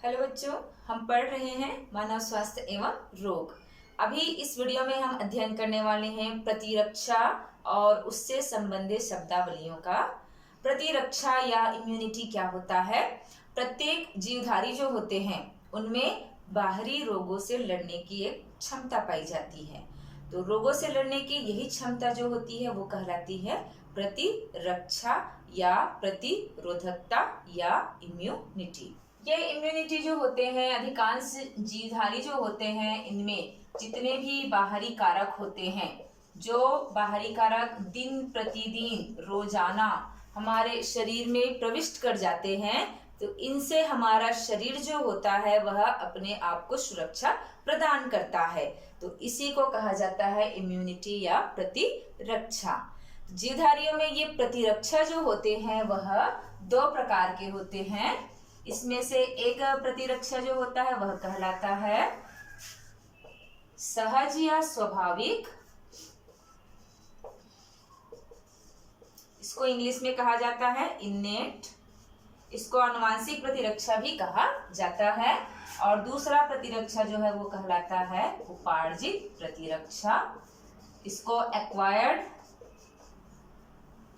Hello बच्चों, हम पढ़ रहे हैं मानव स्वास्थ्य एवं रोग। अभी इस वीडियो में हम अध्ययन करने वाले हैं प्रतिरक्षा और उससे संबंधित शब्दावलियों का। प्रतिरक्षा या इम्यूनिटी क्या होता है? प्रत्येक जीवधारी जो होते हैं उनमें बाहरी रोगों से लड़ने की एक क्षमता पाई जाती है। तो रोगों से लड़ने की यही क्षमता जो होती है वो कहलाती है प्रतिरक्षा या प्रतिरोधकता या इम्यूनिटी। ये इम्यूनिटी जो होते हैं, अधिकांश जीवधारी जो होते हैं, इनमें जितने भी बाहरी कारक होते हैं, जो बाहरी कारक दिन प्रतिदिन रोजाना हमारे शरीर में प्रविष्ट कर जाते हैं, तो इनसे हमारा शरीर जो होता है वह अपने आप को सुरक्षा प्रदान करता है। तो इसी को कहा जाता है इम्यूनिटी या प्रतिरक्षा। जीवधारियों में ये प्रतिरक्षा जो होते हैं वह दो प्रकार के होते हैं। इसमें से एक प्रतिरक्षा जो होता है वह कहलाता है सहज या स्वाभाविक। इसको इंग्लिश में कहा जाता है इनेट। इसको आनुवांशिक प्रतिरक्षा भी कहा जाता है। और दूसरा प्रतिरक्षा जो है वो कहलाता है उपार्जित प्रतिरक्षा। इसको एक्वायर्ड।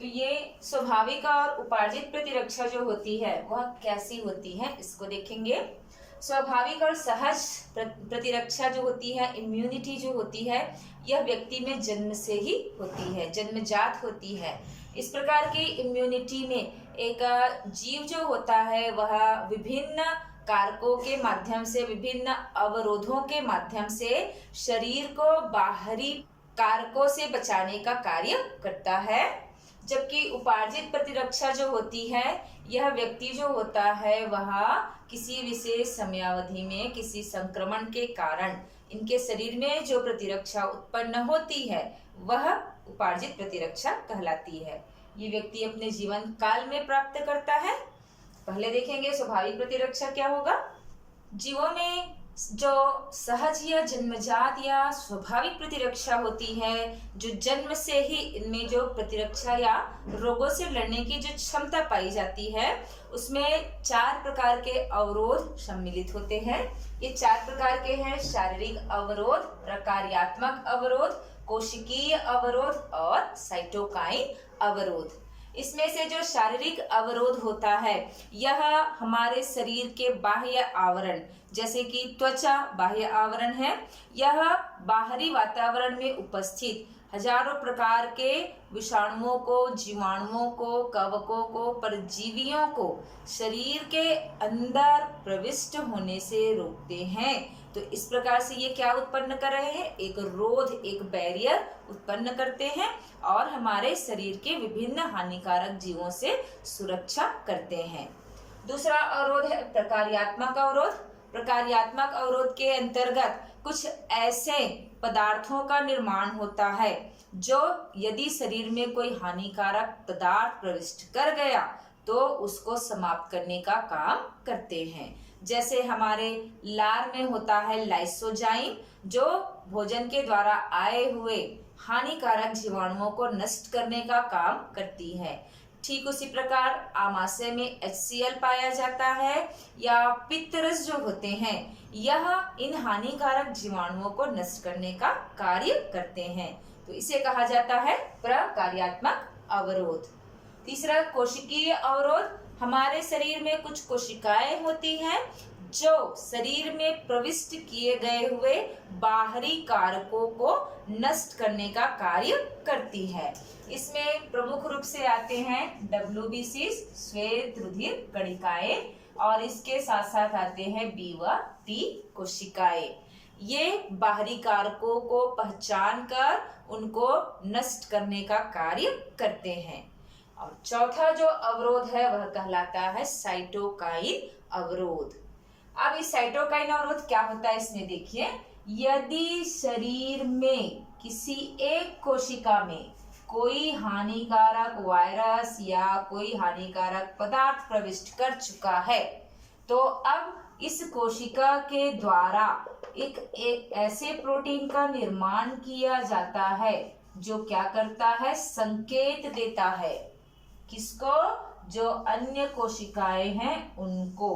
तो ये स्वाभाविक और उपार्जित प्रतिरक्षा जो होती है वह कैसी होती है इसको देखेंगे। स्वाभाविक और सहज प्रतिरक्षा जो होती है, इम्यूनिटी जो होती है, यह व्यक्ति में जन्म से ही होती है, जन्मजात होती है। इस प्रकार की इम्यूनिटी में एक जीव जो होता है वह विभिन्न कारकों के माध्यम से, विभिन्न अवरोधों के माध्यम से शरीर को बाहरी कारकों से बचाने का कार्य करता है। जबकि उपार्जित प्रतिरक्षा जो होती है, यह व्यक्ति जो होता है वह किसी विशेष समयावधि में किसी संक्रमण के कारण इनके शरीर में जो प्रतिरक्षा उत्पन्न होती है वह उपार्जित प्रतिरक्षा कहलाती है। ये व्यक्ति अपने जीवन काल में प्राप्त करता है। पहले देखेंगे स्वाभाविक प्रतिरक्षा क्या होगा। जीवों में जो सहज या जन्मजात या स्वाभाविक प्रतिरक्षा होती है, जो जन्म से ही इनमें जो प्रतिरक्षा या रोगों से लड़ने की जो क्षमता पाई जाती है, उसमें 4 प्रकार के अवरोध सम्मिलित होते हैं। ये 4 प्रकार के हैं: शारीरिक अवरोध, प्रकार्यात्मक अवरोध, कोशिकीय अवरोध और साइटोकाइन अवरोध। इसमें से जो शारीरिक अवरोध होता है यह हमारे शरीर के बाह्य आवरण, जैसे कि त्वचा बाह्य आवरण है, यह बाहरी वातावरण में उपस्थित हजारों प्रकार के विषाणुओं को, जीवाणुओं को, कवकों को, परजीवियों को शरीर के अंदर प्रविष्ट होने से रोकते हैं। तो इस प्रकार से ये क्या उत्पन्न कर रहे हैं? एक रोध, एक बैरियर उत्पन्न करते हैं और हमारे शरीर के विभिन्न हानिकारक जीवों से सुरक्षा करते हैं। दूसरा अवरोध है प्रकार्यात्मक अवरोध। प्रकार्यात्मक अवरोध के अंतर्गत कुछ ऐसे पदार्थों का निर्माण होता है जो यदि शरीर में कोई हानिकारक पदार्थ प्रविष्ट कर गया तो उसको समाप्त करने का काम करते हैं। जैसे हमारे लार में होता है लाइसोजाइम, जो भोजन के द्वारा आए हुए हानिकारक जीवाणुओं को नष्ट करने का काम करती है। ठीक उसी प्रकार आमाशय में HCl पाया जाता है या पित्तरस जो होते हैं, यह इन हानिकारक जीवाणुओं को नष्ट करने का कार्य करते हैं। तो इसे कहा जाता है प्रकार्यात्मक अवरोध। तीसरा कोशिकीय अवरोध। हमारे शरीर में कुछ कोशिकाएं होती हैं जो शरीर में प्रविष्ट किए गए हुए बाहरी कारकों को नष्ट करने का कार्य करती है। इसमें प्रमुख रूप से आते हैं WBC, श्वेत रुधिर कणिकाएं, और इसके साथ साथ आते हैं B व T कोशिकाएं। ये बाहरी कारकों को पहचान कर उनको नष्ट करने का कार्य करते हैं। और चौथा जो अवरोध है वह कहलाता है साइटोकाइन अवरोध। अब इस साइटोकाइन अवरोध क्या होता है इसमें देखिए। यदि शरीर में किसी एक कोशिका में कोई हानिकारक वायरस या कोई हानिकारक पदार्थ प्रविष्ट कर चुका है, तो अब इस कोशिका के द्वारा एक ऐसे प्रोटीन का निर्माण किया जाता है जो क्या करता है, संकेत देता है। किसको? जो अन्य कोशिकाएं हैं उनको।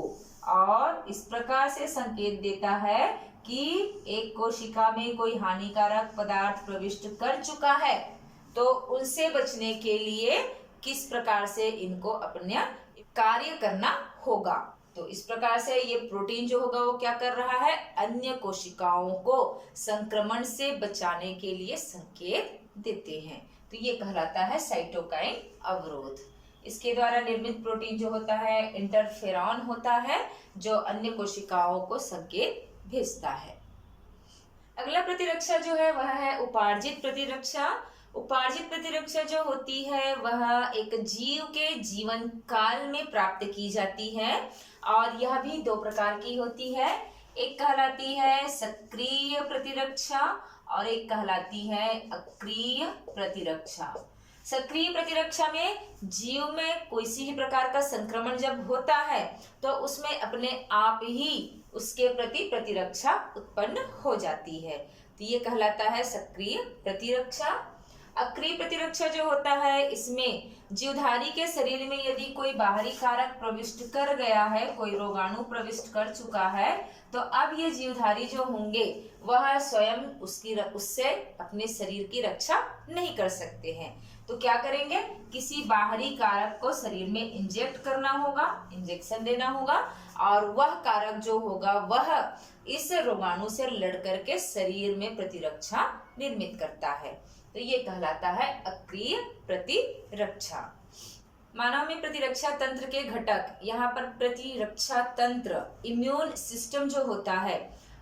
और इस प्रकार से संकेत देता है कि एक कोशिका में कोई हानिकारक पदार्थ प्रविष्ट कर चुका है, तो उनसे बचने के लिए किस प्रकार से इनको अपना कार्य करना होगा। तो इस प्रकार से ये प्रोटीन जो होगा वो क्या कर रहा है, अन्य कोशिकाओं को संक्रमण से बचाने के लिए संकेत देते हैं। तो ये कहलाता है साइटोकाइन अवरोध। इसके द्वारा निर्मित प्रोटीन जो होता है इंटरफेरॉन होता है, जो अन्य कोशिकाओं को संकेत भेजता है। अगला प्रतिरक्षा जो है वह है उपार्जित प्रतिरक्षा। उपार्जित प्रतिरक्षा जो होती है वह एक जीव के जीवन काल में प्राप्त की जाती है और यह भी दो प्रकार की होती है। एक कहलाती है सक्रिय प्रतिरक्षा और एक कहलाती है अक्रिय प्रतिरक्षा। सक्रिय प्रतिरक्षा में जीव में कोई सी भी प्रकार का संक्रमण जब होता है तो उसमें अपने आप ही उसके प्रति प्रतिरक्षा उत्पन्न हो जाती है, तो ये कहलाता है सक्रिय प्रतिरक्षा। अक्रिय प्रतिरक्षा जो होता है इसमें जीवधारी के शरीर में यदि कोई बाहरी कारक प्रविष्ट कर गया है, कोई रोगाणु प्रविष्ट कर चुका है, तो अब ये जीवधारी जो होंगे वह स्वयं उससे अपने शरीर की रक्षा नहीं कर सकते हैं। तो क्या करेंगे, किसी बाहरी कारक को शरीर में इंजेक्ट करना होगा, इंजेक्शन देना होगा और वह कारक जो होगा वह इस रोगाणु से लड़ करके शरीर में प्रतिरक्षा निर्मित करता है, तो ये कहलाता है अक्रिय प्रतिरक्षा। मानव में प्रतिरक्षा तंत्र के घटक, यहाँ पर प्रतिरक्षा तंत्र इम्यून सिस्टम जो होता है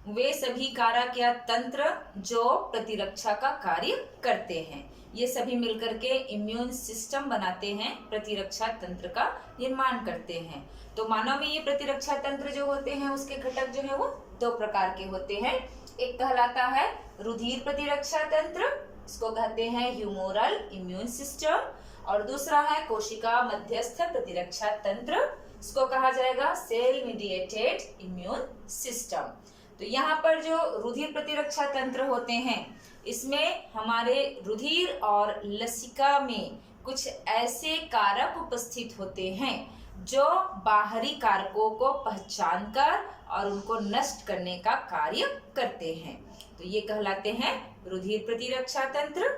वे सभी कारक या तंत्र जो प्रतिरक्षा का कार्य करते हैं, ये सभी मिलकर के इम्यून सिस्टम बनाते हैं, प्रतिरक्षा तंत्र का निर्माण करते हैं। तो मानव में ये प्रतिरक्षा तंत्र जो होते हैं उसके घटक जो है वो दो प्रकार के होते हैं। एक कहलाता है रुधिर प्रतिरक्षा तंत्र, इसको कहते हैं ह्यूमोरल इम्यून सिस्टम, और दूसरा है कोशिका मध्यस्थ प्रतिरक्षा तंत्र, इसको कहा जाएगा सेल मीडिएटेड इम्यून सिस्टम। तो यहाँ पर जो रुधिर प्रतिरक्षा तंत्र होते हैं इसमें हमारे रुधिर और लसिका में कुछ ऐसे कारक उपस्थित होते हैं जो बाहरी कारकों को पहचानकर और उनको नष्ट करने का कार्य करते हैं, तो ये कहलाते हैं रुधिर प्रतिरक्षा तंत्र।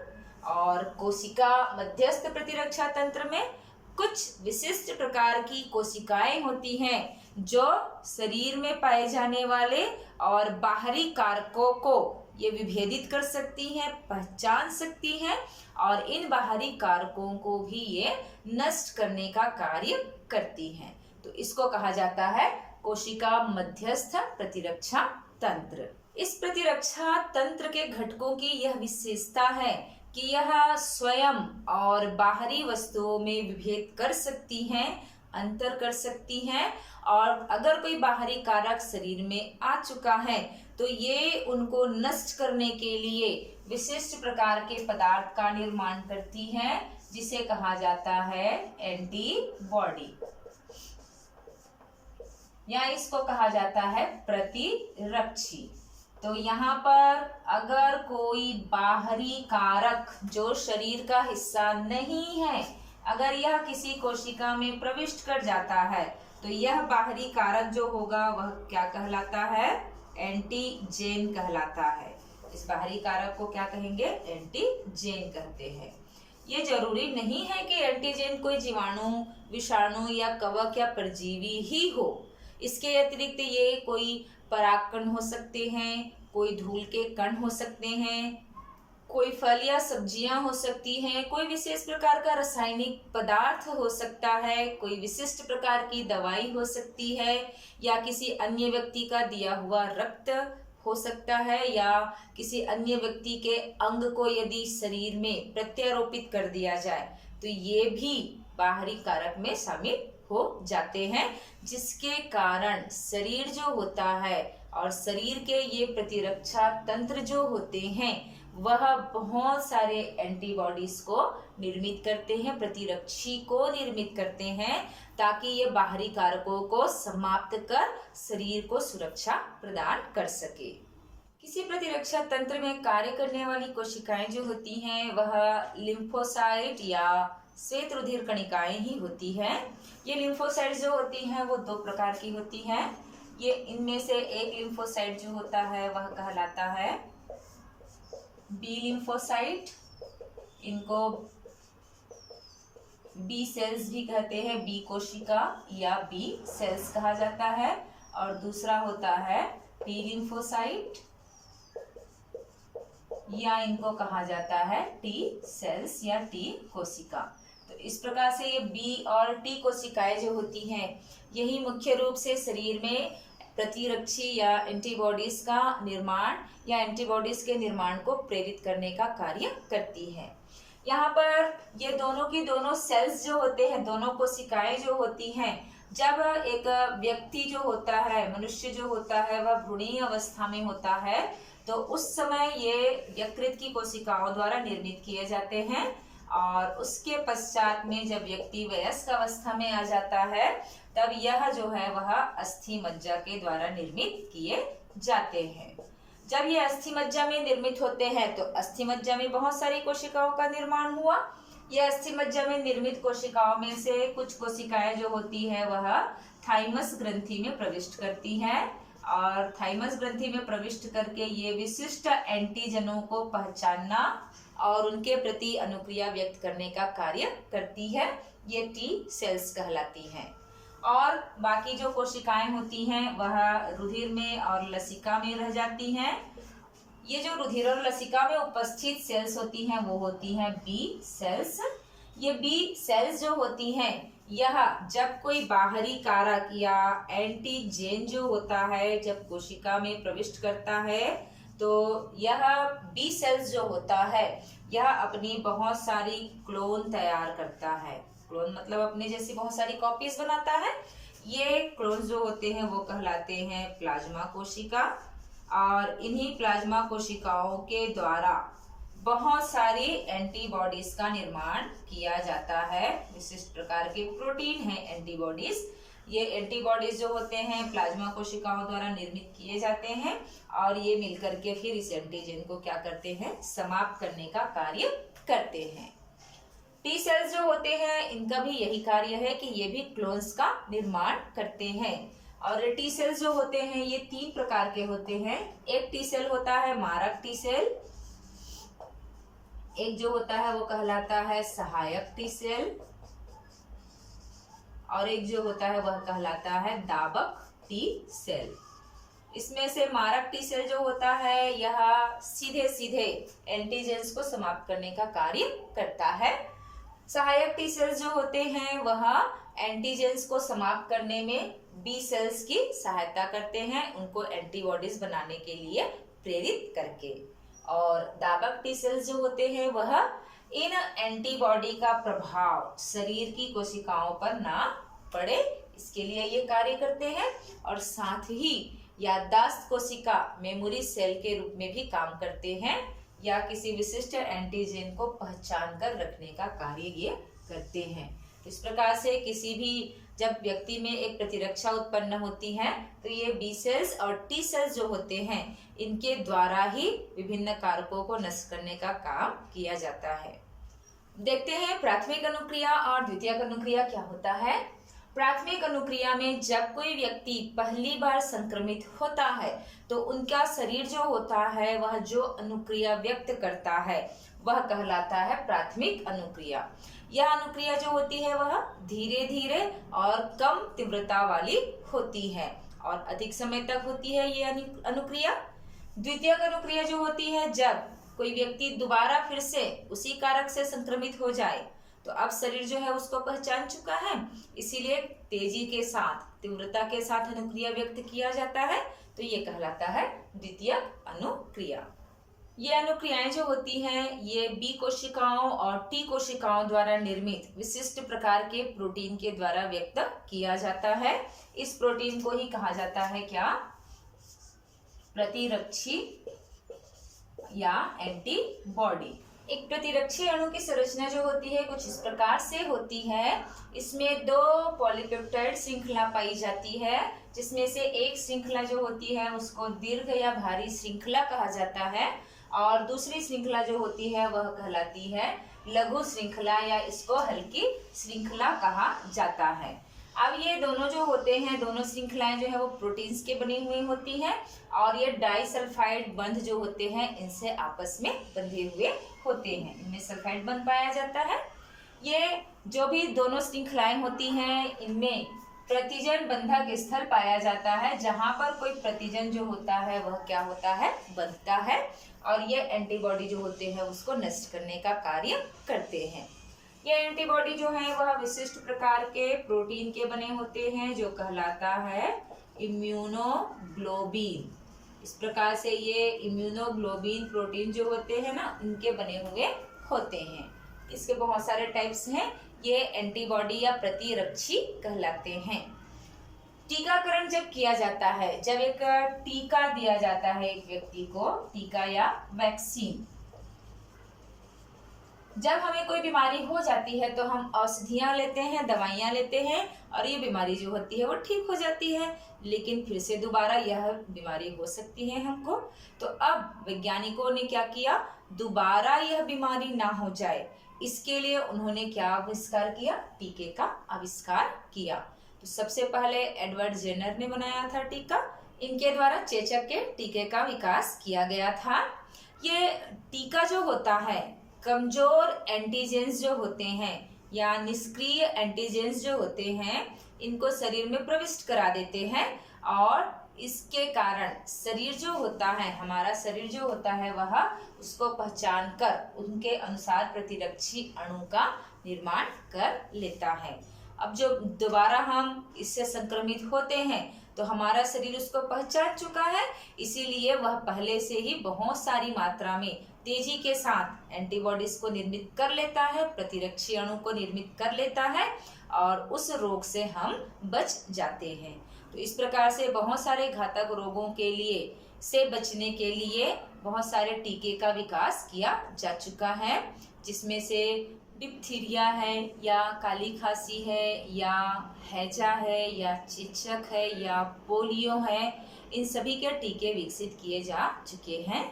और कोशिका मध्यस्थ प्रतिरक्षा तंत्र में कुछ विशिष्ट प्रकार की कोशिकाएं होती हैं जो शरीर में पाए जाने वाले और बाहरी कारकों को ये विभेदित कर सकती हैं, पहचान सकती हैं और इन बाहरी कारकों को भी ये नष्ट करने का कार्य करती हैं, तो इसको कहा जाता है कोशिका मध्यस्थ प्रतिरक्षा तंत्र। इस प्रतिरक्षा तंत्र के घटकों की यह विशेषता है कि यह स्वयं और बाहरी वस्तुओं में विभेद कर सकती हैं, अंतर कर सकती हैं, और अगर कोई बाहरी कारक शरीर में आ चुका है तो ये उनको नष्ट करने के लिए विशिष्ट प्रकार के पदार्थ का निर्माण करती हैं, जिसे कहा जाता है एंटीबॉडी, या इसको कहा जाता है प्रतिरक्षी। तो यहाँ पर अगर कोई बाहरी कारक जो शरीर का हिस्सा नहीं है, अगर यह किसी कोशिका में प्रविष्ट कर जाता है तो यह बाहरी कारक जो होगा वह क्या कहलाता है, एंटीजेन कहलाता है। इस बाहरी कारक को क्या कहेंगे, एंटीजेन कहते हैं। ये जरूरी नहीं है कि एंटीजेन कोई जीवाणु, विषाणु या कवक या परजीवी ही हो, इसके अतिरिक्त ये कोई परागकण हो सकते हैं, कोई धूल के कण हो सकते हैं, कोई फल या सब्जियां हो सकती हैं, कोई विशेष प्रकार का रासायनिक पदार्थ हो सकता है, कोई विशिष्ट प्रकार की दवाई हो सकती है, या किसी अन्य व्यक्ति का दिया हुआ रक्त हो सकता है, या किसी अन्य व्यक्ति के अंग को यदि शरीर में प्रत्यारोपित कर दिया जाए तो ये भी बाहरी कारक में शामिल हो जाते हैं, जिसके कारण शरीर जो होता है और शरीर के ये प्रतिरक्षा तंत्र जो होते हैं वह बहुत सारे एंटीबॉडीज को निर्मित करते हैं, प्रतिरक्षी को निर्मित करते हैं, ताकि ये बाहरी कारकों को समाप्त कर शरीर को सुरक्षा प्रदान कर सके। किसी प्रतिरक्षा तंत्र में कार्य करने वाली कोशिकाएं जो होती हैं वह लिम्फोसाइट या श्वेत रुधिर कणिकाएं ही होती हैं। ये लिम्फोसाइट जो होती हैं वो दो प्रकार की होती हैं। ये इनमें से एक लिम्फोसाइट जो होता है वह कहलाता है बी लिम्फोसाइट, इनको बी सेल्स भी कहते हैं, बी कोशिका या बी सेल्स कहा जाता है। और दूसरा होता है टी लिम्फोसाइट या इनको कहा जाता है टी सेल्स या टी कोशिका। तो इस प्रकार से ये बी और टी कोशिकाएं जो होती हैं यही मुख्य रूप से शरीर में प्रतिरक्षी या एंटीबॉडीज का निर्माण या एंटीबॉडीज के निर्माण को प्रेरित करने का कार्य करती है। यहाँ पर ये दोनों की दोनों सेल्स जो होते हैं, दोनों कोशिकाएं जो होती हैं, जब एक व्यक्ति जो होता है, मनुष्य जो होता है, वह भ्रूणीय अवस्था में होता है तो उस समय ये यकृत की कोशिकाओं द्वारा निर्मित किए जाते हैं। और उसके पश्चात में जब व्यक्ति वयस्क अवस्था में आ जाता है तब यह जो है वह अस्थि मज्जा के द्वारा निर्मित किए जाते हैं। जब ये अस्थि मज्जा में निर्मित होते हैं तो अस्थि मज्जा में बहुत सारी कोशिकाओं का निर्माण हुआ। ये अस्थि मज्जा में निर्मित कोशिकाओं में से कुछ कोशिकाएं जो होती है वह थाइमस ग्रंथि में प्रविष्ट करती हैं और थाइमस ग्रंथि में प्रविष्ट करके ये विशिष्ट एंटीजनों को पहचानना और उनके प्रति अनुक्रिया व्यक्त करने का कार्य करती है। ये टी सेल्स कहलाती हैं। और बाकी जो कोशिकाएं होती हैं वह रुधिर में और लसिका में रह जाती हैं। ये जो रुधिर और लसिका में उपस्थित सेल्स होती हैं वो होती हैं बी सेल्स। ये बी सेल्स जो होती हैं यह जब कोई बाहरी कारक या एंटीजेन जो होता है जब कोशिका में प्रविष्ट करता है तो यह बी सेल्स जो होता है यह अपनी बहुत सारी क्लोन तैयार करता है। क्लोन मतलब अपने जैसी बहुत सारी कॉपीज बनाता है। ये क्लोन जो होते हैं वो कहलाते हैं प्लाज्मा कोशिका और इन्हीं प्लाज्मा कोशिकाओं के द्वारा बहुत सारी एंटीबॉडीज का निर्माण किया जाता है। विशिष्ट प्रकार के प्रोटीन है एंटीबॉडीज। ये एंटीबॉडीज जो होते हैं प्लाज्मा कोशिकाओं द्वारा निर्मित किए जाते हैं और ये मिलकर के फिर इस एंटीजन को क्या करते हैं, समाप्त करने का कार्य करते हैं। टी सेल्स जो होते हैं इनका भी यही कार्य है कि ये भी क्लोन्स का निर्माण करते हैं। और टी सेल्स जो होते हैं ये तीन प्रकार के होते हैं। एक टी सेल होता है मारक टी सेल, एक जो होता है वो कहलाता है सहायक टी सेल और एक जो होता है वह कहलाता है दाबक टी सेल। इसमें से मारक टी सेल जो होता है यह सीधे सीधे एंटीजेंस को समाप्त करने का कार्य करता है। सहायक टी सेल्स जो होते हैं वह एंटीजेंस को समाप्त करने में बी सेल्स की सहायता करते हैं, उनको एंटीबॉडीज बनाने के लिए प्रेरित करके। और दाबक टी सेल्स जो होते हैं वह इन एंटीबॉडी का प्रभाव शरीर की कोशिकाओं पर ना पड़े इसके लिए ये कार्य करते हैं। और साथ ही याददाश्त कोशिका मेमोरी सेल के रूप में भी काम करते हैं या किसी विशिष्ट एंटीजन को पहचान कर रखने का कार्य ये करते हैं। इस प्रकार से किसी भी जब व्यक्ति में एक प्रतिरक्षा उत्पन्न होती है तो ये बी सेल्स और टी सेल्स जो होते हैं इनके द्वारा ही विभिन्न कारकों को नष्ट करने का काम किया जाता है। देखते हैं प्राथमिक अनुक्रिया और द्वितीयक अनुक्रिया क्या होता है। प्राथमिक अनुक्रिया में जब कोई व्यक्ति पहली बार संक्रमित होता है तो उनका शरीर जो होता है वह जो अनुक्रिया व्यक्त करता है वह कहलाता है प्राथमिक अनुक्रिया। यह अनुक्रिया जो होती है वह धीरे धीरे और कम तीव्रता वाली होती है और अधिक समय तक होती है ये अनुक्रिया। द्वितीयक अनुक्रिया जो होती है जब कोई व्यक्ति दोबारा फिर से उसी कारक से संक्रमित हो जाए तो अब शरीर जो है उसको पहचान चुका है, इसीलिए तेजी के साथ तीव्रता के साथ अनुक्रिया व्यक्त किया जाता है तो ये कहलाता है द्वितीयक अनुक्रिया। ये अनुक्रियाएं जो होती हैं ये बी कोशिकाओं और टी कोशिकाओं द्वारा निर्मित विशिष्ट प्रकार के प्रोटीन के द्वारा व्यक्त किया जाता है। इस प्रोटीन को ही कहा जाता है क्या, प्रतिरक्षी या एंटीबॉडी। एक प्रतिरक्षी अणु की संरचना जो होती है कुछ इस प्रकार से होती है। इसमें दो पॉलीपेप्टाइड श्रृंखला पाई जाती है जिसमें से एक श्रृंखला जो होती है उसको दीर्घ या भारी श्रृंखला कहा जाता है और दूसरी श्रृंखला जो होती है वह कहलाती है लघु श्रृंखला या इसको हल्की श्रृंखला कहा जाता है। अब ये दोनों जो होते हैं, दोनों श्रृंखलाएं जो है वो प्रोटीन्स के बनी हुई होती हैं और ये डाइसल्फाइड बंध जो होते हैं इनसे आपस में बंधे हुए होते हैं, इनमें सल्फाइड बंध पाया जाता है। ये जो भी दोनों श्रृंखलाएं होती हैं इनमें प्रतिजन बंधक स्थल पाया जाता है, जहां पर कोई प्रतिजन जो होता है वह क्या होता है, बंधता है और ये एंटीबॉडी जो होते हैं उसको नष्ट करने का कार्य करते हैं। ये एंटीबॉडी जो है वह विशिष्ट प्रकार के प्रोटीन के बने होते हैं जो कहलाता है इम्यूनोग्लोबिन। इस प्रकार से ये इम्यूनोग्लोबिन प्रोटीन जो होते हैं ना इनके बने हुए होते हैं। इसके बहुत सारे टाइप्स हैं। ये एंटीबॉडी या प्रतिरक्षी कहलाते हैं। टीकाकरण जब किया जाता है, जब एक टीका दिया जाता है एक व्यक्ति को, टीका या वैक्सीन, जब हमें कोई बीमारी हो जाती है तो हम औषधियां लेते हैं, दवाइयां लेते हैं और ये बीमारी जो होती है वो ठीक हो जाती है, लेकिन फिर से दोबारा यह बीमारी हो सकती है हमको। तो अब वैज्ञानिकों ने क्या किया, दोबारा यह बीमारी ना हो जाए इसके लिए उन्होंने क्या आविष्कार किया, टीके का आविष्कार किया। तो सबसे पहले एडवर्ड जेनर ने बनाया था टीका। इनके द्वारा चेचक के टीके का विकास किया गया था। ये टीका जो होता है कमजोर एंटीजेंस जो होते हैं या निष्क्रिय एंटीजेंस जो होते हैं इनको शरीर में प्रविष्ट करा देते हैं और इसके कारण शरीर जो होता है, हमारा शरीर जो होता है वह उसको पहचान कर उनके अनुसार प्रतिरक्षी अणु का निर्माण कर लेता है। अब जो दोबारा हम इससे संक्रमित होते हैं तो हमारा शरीर उसको पहचान चुका है, इसीलिए वह पहले से ही बहुत सारी मात्रा में तेजी के साथ एंटीबॉडीज को निर्मित कर लेता है, प्रतिरक्षी अणु को निर्मित कर लेता है और उस रोग से हम बच जाते हैं। तो इस प्रकार से बहुत सारे घातक रोगों के लिए से बचने के लिए बहुत सारे टीके का विकास किया जा चुका है, जिसमें से डिप्थीरिया है या काली खांसी है या हैजा है या चेचक है या पोलियो है, इन सभी के टीके विकसित किए जा चुके हैं।